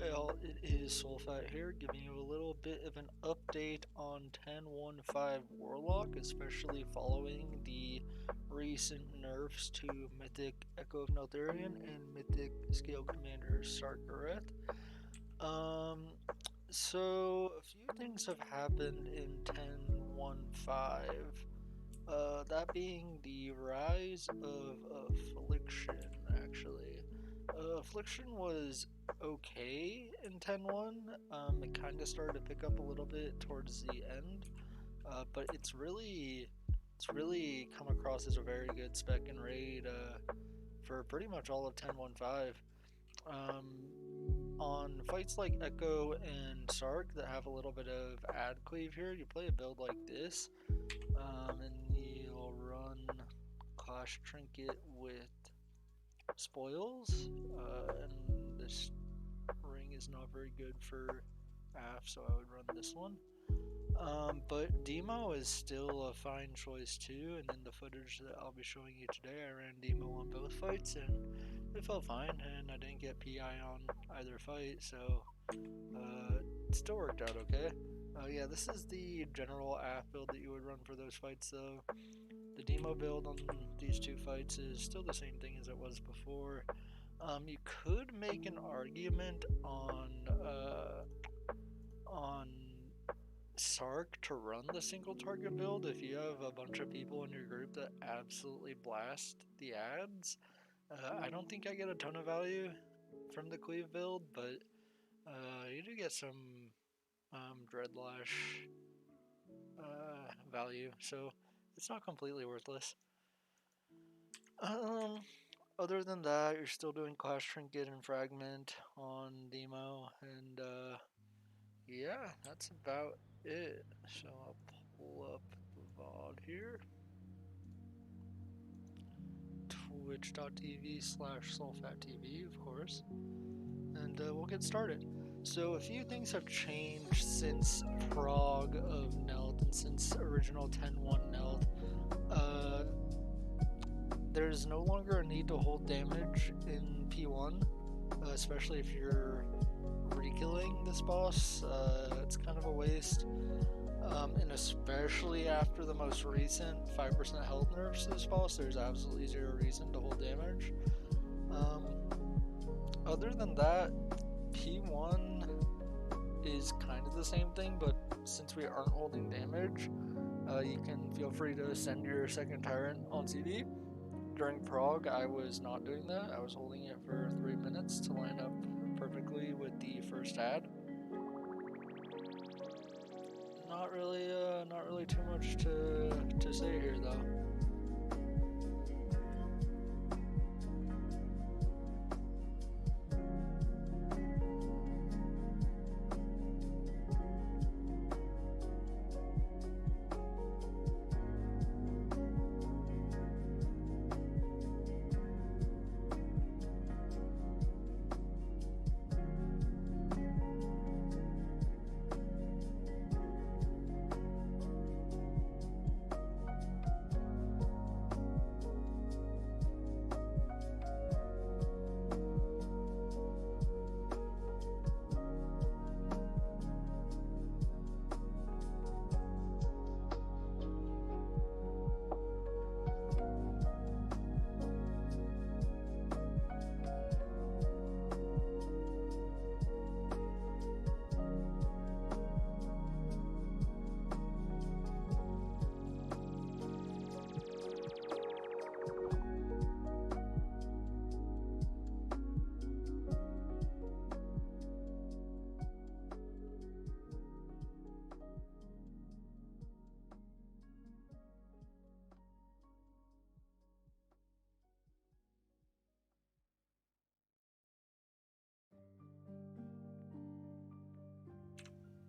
Hi all, it is Sulfat here, giving you a little bit of an update on 10.1.5 Warlock, especially following the recent nerfs to Mythic Echo of Neltharion and Mythic Scalecommander Sarkareth. So a few things have happened in 10.1.5. That being the rise of Affliction, actually. Affliction was okay in 10.1. It kind of started to pick up a little bit towards the end, but it's really come across as a very good spec and raid for pretty much all of 10.1.5. On fights like Echo and Sark that have a little bit of ad cleave here, you play a build like this, and you'll run Clash Trinket with spoils, and this ring is not very good for AF, so I would run this one. But Demo is still a fine choice too, and in the footage that I'll be showing you today, I ran Demo on both fights, and it felt fine, and I didn't get PI on either fight, so it still worked out okay. Yeah, this is the general AF build that you would run for those fights, though. The Demo build on these two fights is still the same thing as it was before. You could make an argument on Sark to run the single target build if you have a bunch of people in your group that absolutely blast the ads. I don't think I get a ton of value from the cleave build, but you do get some Dreadlash value, so it's not completely worthless. Other than that, you're still doing Clash Trinket and Fragment on Demo, and yeah, that's about it. So I'll pull up the VOD here. Twitch.tv/SulfatTV, of course. And we'll get started. So a few things have changed since prog of Nelth and since original 10.1 Nelth. There's no longer a need to hold damage in P1, especially if you're re-killing this boss. It's kind of a waste. And especially after the most recent 5% health nerfs to this boss, there's absolutely zero reason to hold damage. Other than that, P1 is kind of the same thing, but since we aren't holding damage, you can feel free to send your second tyrant on CD. During prog, I was not doing that. I was holding it for 3 minutes to line up perfectly with the first ad. Not really too much to say here though.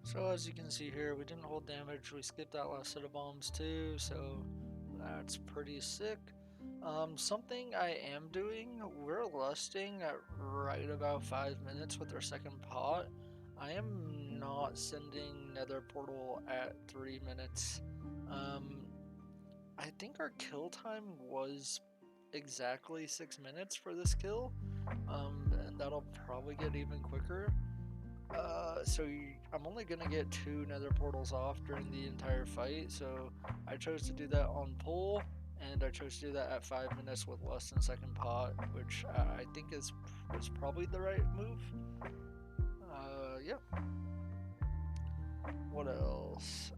So as you can see here, we didn't hold damage, we skipped that last set of bombs too, so that's pretty sick. Something I am doing, we're lusting at right about 5 minutes with our second pot. I am not sending Nether Portal at 3 minutes. I think our kill time was exactly 6 minutes for this kill, and that'll probably get even quicker. I'm only gonna get 2 nether portals off during the entire fight, so I chose to do that on pull, and I chose to do that at 5 minutes with less than second pot, which I think was probably the right move. Yeah. What else?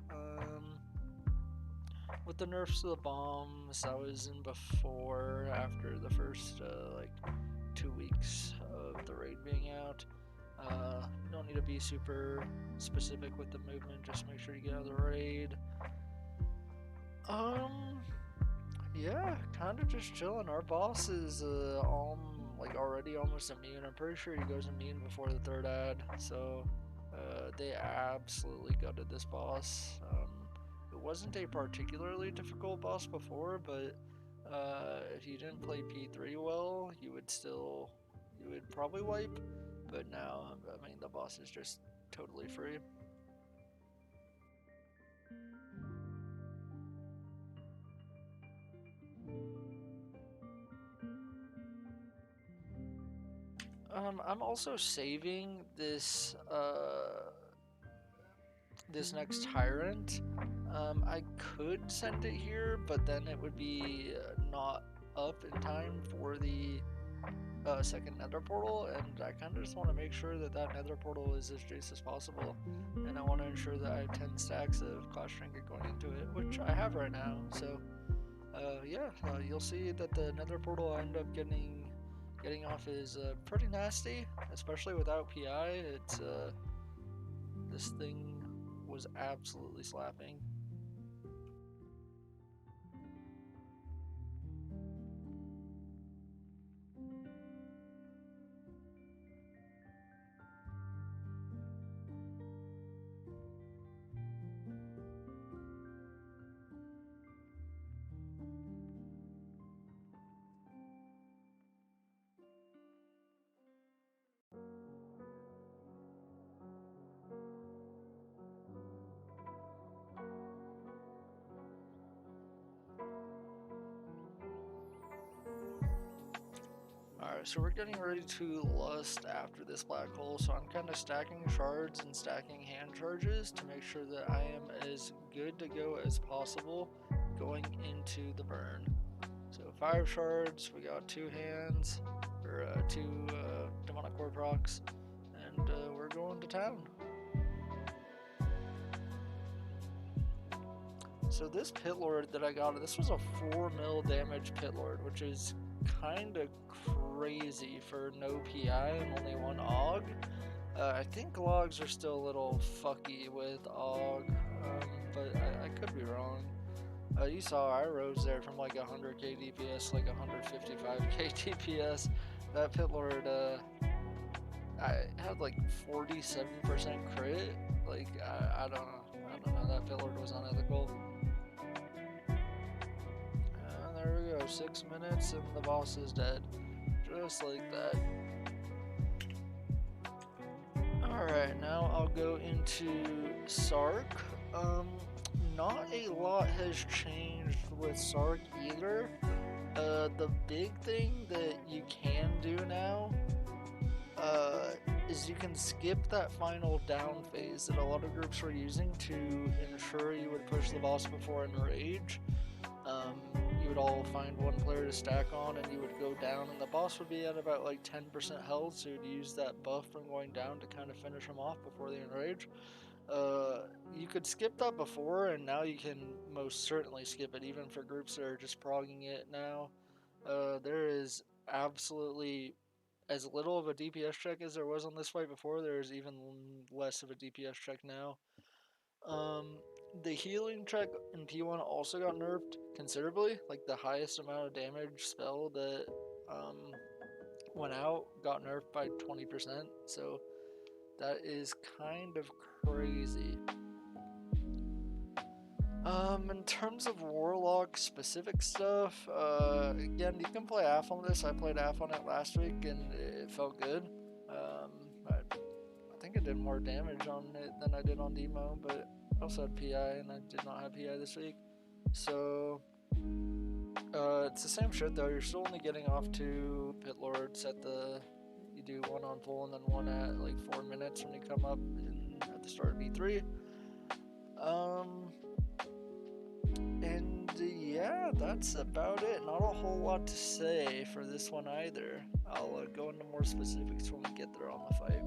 With the nerfs to the bombs, I was in before, after the first like 2 weeks of the raid being out. You don't need to be super specific with the movement, just make sure you get out of the raid. Yeah, kind of just chilling. Our boss is like already almost immune. I'm pretty sure he goes immune before the 3rd ad, so they absolutely gutted this boss. It wasn't a particularly difficult boss before, but if you didn't play P3 well, you would probably wipe. But now, I mean, the boss is just totally free. I'm also saving this this next tyrant. I could send it here, but then it would be not up in time for the second nether portal, and I kind of just want to make sure that that nether portal is as juice as possible, and I want to ensure that I have 10 stacks of clash trinket going into it, which I have right now. So yeah, you'll see that the nether portal I end up getting off is pretty nasty, especially without PI. It's this thing was absolutely slapping. Alright, so we're getting ready to lust after this black hole, so I'm kind of stacking shards and stacking hand charges to make sure that I am as good to go as possible going into the burn. So 5 shards, we got 2 hands, or 2 demonic core procs, and we're going to town. So this pit lord that I got, this was a 4 mil damage pit lord, which is kind of crazy for no PI and only 1 AUG. I think logs are still a little fucky with AUG, but I could be wrong. You saw I rose there from like 100k DPS, like 155k DPS. That pit lord, I had like 47% crit. Like I don't know. That pit lord was unethical. And there we go, 6 minutes and the boss is dead, just like that. Alright, now I'll go into Sark. Not a lot has changed with Sark either. The big thing that you can do now is you can skip that final down phase that a lot of groups were using to ensure you would push the boss before Enrage. You would all find one player to stack on and you would go down, and the boss would be at about like 10% health, so you'd use that buff from going down to kind of finish him off before the Enrage. You could skip that before, and now you can most certainly skip it, even for groups that are just progging it now. There is absolutely as little of a DPS check as there was on this fight before. There's even less of a DPS check now. The healing check in P1 also got nerfed considerably. Like the highest amount of damage spell that went out got nerfed by 20%. So that is kind of crazy. In terms of Warlock specific stuff, again, you can play AF on this. I played AF on it last week and it felt good. I think I did more damage on it than I did on Demo, but I also had PI and I did not have PI this week. So, it's the same shit though. You're still only getting off 2 pit lords at the You do one on full and then one at like 4 minutes when you come up at the start of E3. And yeah, that's about it. Not a whole lot to say for this one either. I'll go into more specifics when we get there on the fight.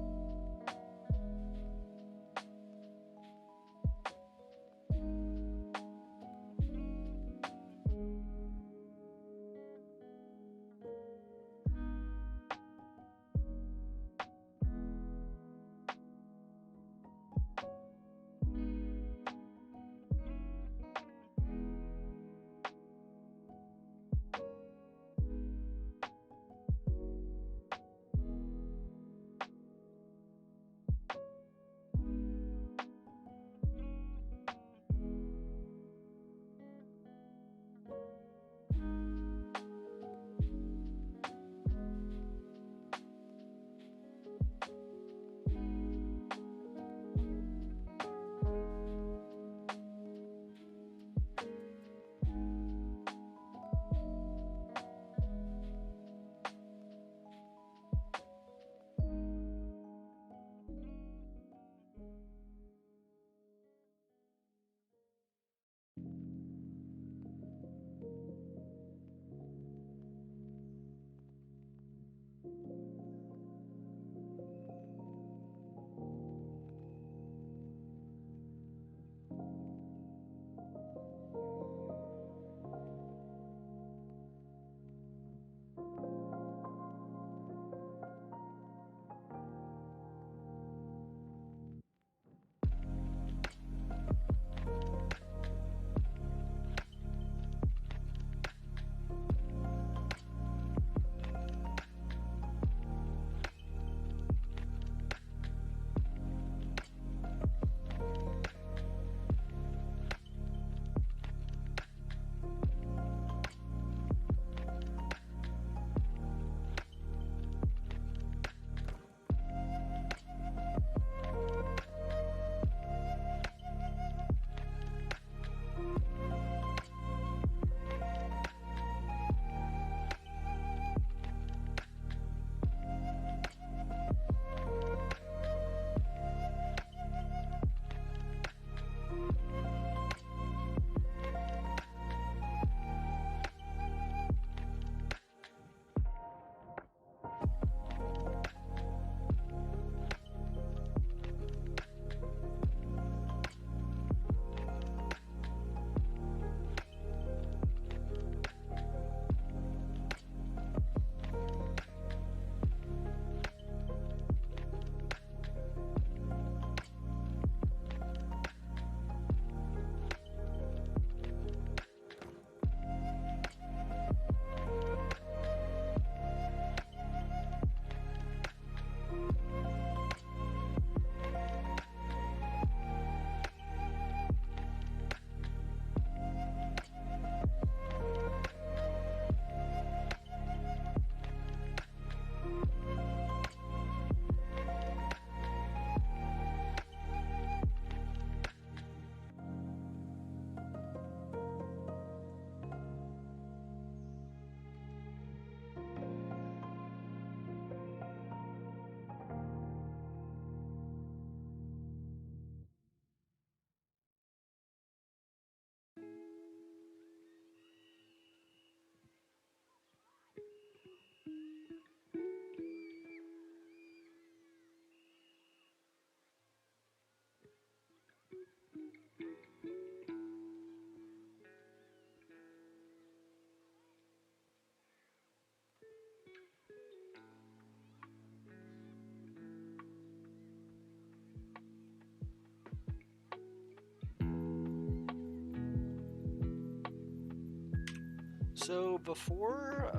So before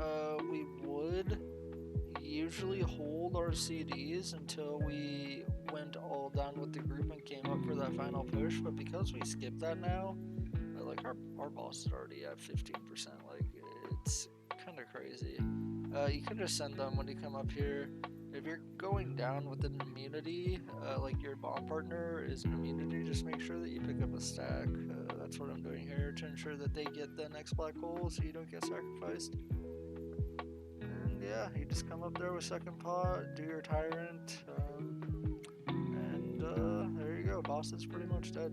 we would usually hold our CDs until we went all down with the group and came up for that final push, but because we skipped that now, like our boss is already at 15%, like it's kind of crazy. You can just send them when you come up here. If you're going down with an immunity, like your bomb partner is an immunity, just make sure that you pick up a stack. That's what I'm doing here to ensure that they get the next black hole so you don't get sacrificed. And yeah, you just come up there with second pot, do your tyrant, and there you go. Boss is pretty much dead.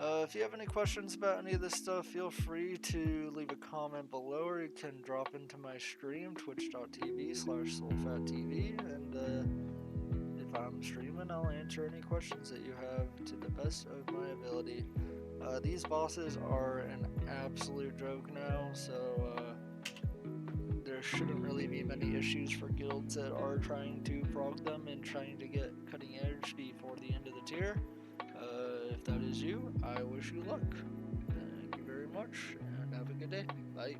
If you have any questions about any of this stuff, feel free to leave a comment below, or you can drop into my stream, twitch.tv/soulfattv, and if I'm streaming, I'll answer any questions that you have to the best of my ability. These bosses are an absolute joke now, so there shouldn't really be many issues for guilds that are trying to proc them and trying to get cutting edge before the end of the tier. If that is you, I wish you luck. Thank you very much, and have a good day. Bye.